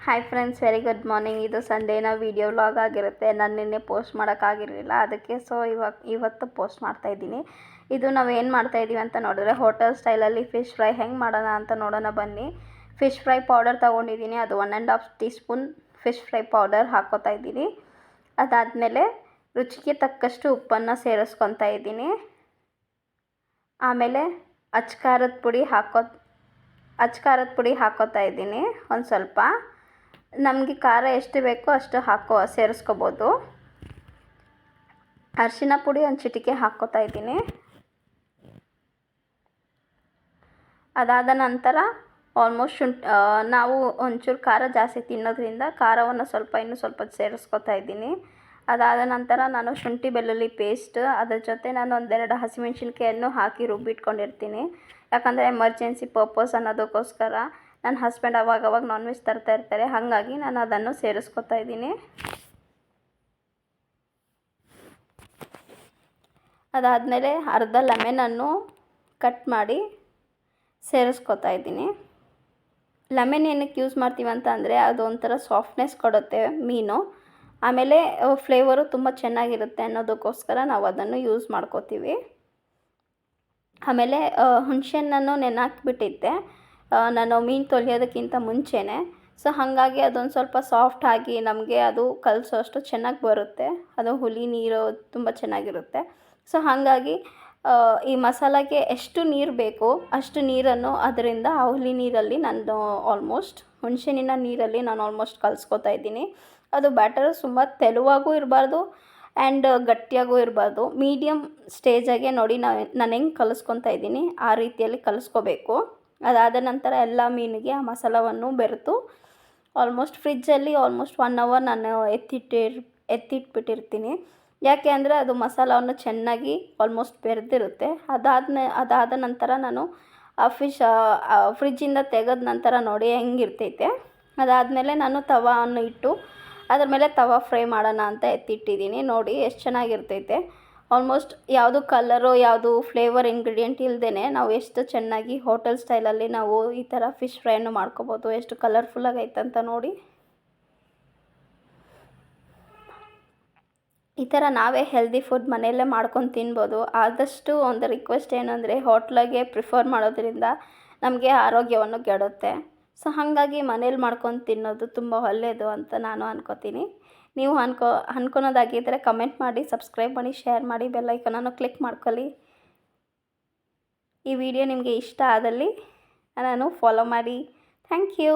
Hi friends, very good morning. ಇದು ಸಂಡೇನ video vlog ಆಗಿರುತ್ತೆ. ನಾನು ನಿನ್ನೆ ಪೋಸ್ಟ್ ಮಾಡೋಕ್ಕಾಗಿರಲಿಲ್ಲ, ಅದಕ್ಕೆ ಇವತ್ತು ಪೋಸ್ಟ್ ಮಾಡ್ತಾಯಿದ್ದೀನಿ. ಇದು ನಾವು ಏನು ಮಾಡ್ತಾಯಿದ್ದೀವಿ ಅಂತ ನೋಡಿದ್ರೆ, ಹೋಟೆಲ್ ಸ್ಟೈಲಲ್ಲಿ ಫಿಶ್ ಫ್ರೈ ಹೆಂಗೆ ಮಾಡೋಣ ಅಂತ ನೋಡೋಣ ಬನ್ನಿ. ಫಿಶ್ ಫ್ರೈ ಪೌಡರ್ ತೊಗೊಂಡಿದ್ದೀನಿ, ಅದು 1.5 teaspoon fish fry powder ಹಾಕ್ಕೋತಾ ಇದ್ದೀನಿ. ಅದಾದಮೇಲೆ ರುಚಿಗೆ ತಕ್ಕಷ್ಟು ಉಪ್ಪನ್ನು ಸೇರಿಸ್ಕೊತಾ ಇದ್ದೀನಿ. ಆಮೇಲೆ ಅಚ್ಕಾರದ ಪುಡಿ ಹಾಕ್ಕೋತಾ ಇದ್ದೀನಿ ಒಂದು ಸ್ವಲ್ಪ. ನಮಗೆ ಖಾರ ಎಷ್ಟು ಬೇಕೋ ಅಷ್ಟು ಸೇರಿಸ್ಕೋಬೋದು. ಅರಿಶಿನ ಪುಡಿ ಒಂದು ಚಿಟಿಕೆ ಹಾಕ್ಕೋತಾ ಇದ್ದೀನಿ. ಅದಾದ ನಂತರ ಆಲ್ಮೋಸ್ಟ್ ನಾವು ಒಂಚೂರು ಖಾರ ಜಾಸ್ತಿ ತಿನ್ನೋದ್ರಿಂದ ಖಾರವನ್ನು ಇನ್ನೂ ಸ್ವಲ್ಪ ಸೇರಿಸ್ಕೋತಾ ಇದ್ದೀನಿ. ಅದಾದ ನಂತರ ನಾನು ಶುಂಠಿ ಬೆಳ್ಳುಳ್ಳಿ ಪೇಸ್ಟ್, ಅದ್ರ ಜೊತೆ ನಾನು 1-2 ಹಸಿಮೆಣ್ಸಿನ್ಕಾಯನ್ನು ಹಾಕಿ ರುಬ್ಬಿಟ್ಕೊಂಡಿರ್ತೀನಿ. ಯಾಕಂದರೆ ಎಮರ್ಜೆನ್ಸಿ ಪರ್ಪಸ್ ಅನ್ನೋದಕ್ಕೋಸ್ಕರ. ನನ್ನ ಹಸ್ಬೆಂಡ್ ಅವಾಗ ನಾನ್ ವೆಜ್ ತರ್ತಾ ಇರ್ತಾರೆ, ಹಾಗಾಗಿ ನಾನು ಅದನ್ನು ಸೇರಿಸ್ಕೊತಾ ಇದ್ದೀನಿ. ಅದಾದಮೇಲೆ ಅರ್ಧ ಲೆಮನನ್ನು ಕಟ್ ಮಾಡಿ ಸೇರಿಸ್ಕೊತಾ ಇದ್ದೀನಿ. ಲೆಮನ್ ಏನಕ್ಕೆ ಯೂಸ್ ಮಾಡ್ತೀವಿ ಅಂತ ಅಂದರೆ, ಅದು ಒಂಥರ ಸಾಫ್ಟ್ನೆಸ್ ಕೊಡುತ್ತೆ ಮೀನು. ಆಮೇಲೆ ಫ್ಲೇವರು ತುಂಬ ಚೆನ್ನಾಗಿರುತ್ತೆ ಅನ್ನೋದಕ್ಕೋಸ್ಕರ ನಾವು ಅದನ್ನು ಯೂಸ್ ಮಾಡ್ಕೋತೀವಿ. ಆಮೇಲೆ ಹುಣಸೆಹಣ್ಣನ್ನು ನೆನೆಹಾಕ್ಬಿಟ್ಟಿದ್ದೆ ನಾನು ಮೀನು ತೊಳೆಯೋದಕ್ಕಿಂತ ಮುಂಚೆನೇ. ಸೊ ಹಾಗಾಗಿ ಅದೊಂದು ಸ್ವಲ್ಪ ಸಾಫ್ಟ್ ಆಗಿ ನಮಗೆ ಅದು ಕಲಸೋ ಅಷ್ಟು ಚೆನ್ನಾಗಿ ಬರುತ್ತೆ. ಅದು ಹುಳಿ ನೀರು ತುಂಬ ಚೆನ್ನಾಗಿರುತ್ತೆ. ಸೊ ಹಾಗಾಗಿ ಈ ಮಸಾಲಾಗೆ ಎಷ್ಟು ನೀರು ಬೇಕು ಅಷ್ಟು ನೀರನ್ನು ಅದರಿಂದ ಆ ಹುಳಿ ನೀರಲ್ಲಿ ನಾನು ಹುಣಸೆಹಣ್ಣಿನ ನೀರಲ್ಲಿ ನಾನು ಆಲ್ಮೋಸ್ಟ್ ಕಲಿಸ್ಕೊತಾ ಇದ್ದೀನಿ. ಅದು ಬ್ಯಾಟರ್ ತುಂಬ ತೆಳುವಾಗೂ ಇರಬಾರ್ದು ಆ್ಯಂಡ್ ಗಟ್ಟಿಯಾಗೂ ಇರಬಾರ್ದು, ಮೀಡಿಯಮ್ ಸ್ಟೇಜಾಗೆ ನೋಡಿ ನಾನು ಹೆಂಗೆ ಕಲಿಸ್ಕೊತಾ ಇದ್ದೀನಿ ಆ ರೀತಿಯಲ್ಲಿ ಕಲಿಸ್ಕೋಬೇಕು. ಅದಾದ ನಂತರ ಎಲ್ಲ ಮೀನಿಗೆ ಆ ಮಸಾಲವನ್ನು ಬೆರೆತು ಫ್ರಿಜ್ಜಲ್ಲಿ 1 ಅವರ್ ನಾನು ಎತ್ತಿಟ್ಬಿಟ್ಟಿರ್ತೀನಿ. ಯಾಕೆ ಅಂದರೆ ಅದು ಮಸಾಲವನ್ನು ಚೆನ್ನಾಗಿ ಬೆರೆದಿರುತ್ತೆ. ಅದಾದ ನಂತರ ನಾನು ಆ ಫ್ರಿಜ್ಜಿಂದ ತೆಗೆದ ನಂತರ ನೋಡಿ ಹೆಂಗಿರ್ತೈತೆ. ಅದಾದಮೇಲೆ ನಾನು ತವಾವನ್ನು ಇಟ್ಟು ಅದ್ರ ಮೇಲೆ ತವಾ ಫ್ರೈ ಮಾಡೋಣ ಅಂತ ಎತ್ತಿಟ್ಟಿದ್ದೀನಿ. ನೋಡಿ ಎಷ್ಟು ಚೆನ್ನಾಗಿರ್ತೈತೆ. ಯಾವುದು ಕಲರು, ಯಾವುದು ಫ್ಲೇವರ್ ಇಂಗ್ರೀಡಿಯೆಂಟ್ ಇಲ್ಲದೇ ನಾವು ಎಷ್ಟು ಚೆನ್ನಾಗಿ ಹೋಟೆಲ್ ಸ್ಟೈಲಲ್ಲಿ ನಾವು ಈ ಥರ ಫಿಶ್ ಫ್ರೈಯನ್ನು ಮಾಡ್ಕೋಬೋದು. ಎಷ್ಟು ಕಲರ್ಫುಲ್ಲಾಗಿ ಐತಂತ ನೋಡಿ. ಈ ಥರ ನಾವೇ ಹೆಲ್ದಿ ಫುಡ್ ಮನೆಯಲ್ಲೇ ಮಾಡ್ಕೊಂಡು ತಿನ್ಬೋದು. ಆದಷ್ಟು ಒಂದು ರಿಕ್ವೆಸ್ಟ್ ಏನಂದರೆ, ಹೋಟ್ಲಾಗೆ ಪ್ರಿಫರ್ ಮಾಡೋದ್ರಿಂದ ನಮಗೆ ಆರೋಗ್ಯವನ್ನು ಕೆಡುತ್ತೆ. ಸೊ ಹಾಗಾಗಿ ಮನೇಲಿ ಮಾಡ್ಕೊಂಡು ತಿನ್ನೋದು ತುಂಬ ಒಳ್ಳೆಯದು ಅಂತ ನಾನು ಅನ್ಕೋತೀನಿ. ನೀವು ಅನ್ಕೊಳೋದಾಗಿದ್ದರೆ ಕಮೆಂಟ್ ಮಾಡಿ, ಸಬ್ಸ್ಕ್ರೈಬ್ ಮಾಡಿ, ಶೇರ್ ಮಾಡಿ, ಬೆಲ್ ಐಕಾನನ್ನು ಕ್ಲಿಕ್ ಮಾಡ್ಕೊಳ್ಳಿ. ಈ ವಿಡಿಯೋ ನಿಮಗೆ ಇಷ್ಟ ಆದಲ್ಲಿ ನಾನು ಫಾಲೋ ಮಾಡಿ. Thank you.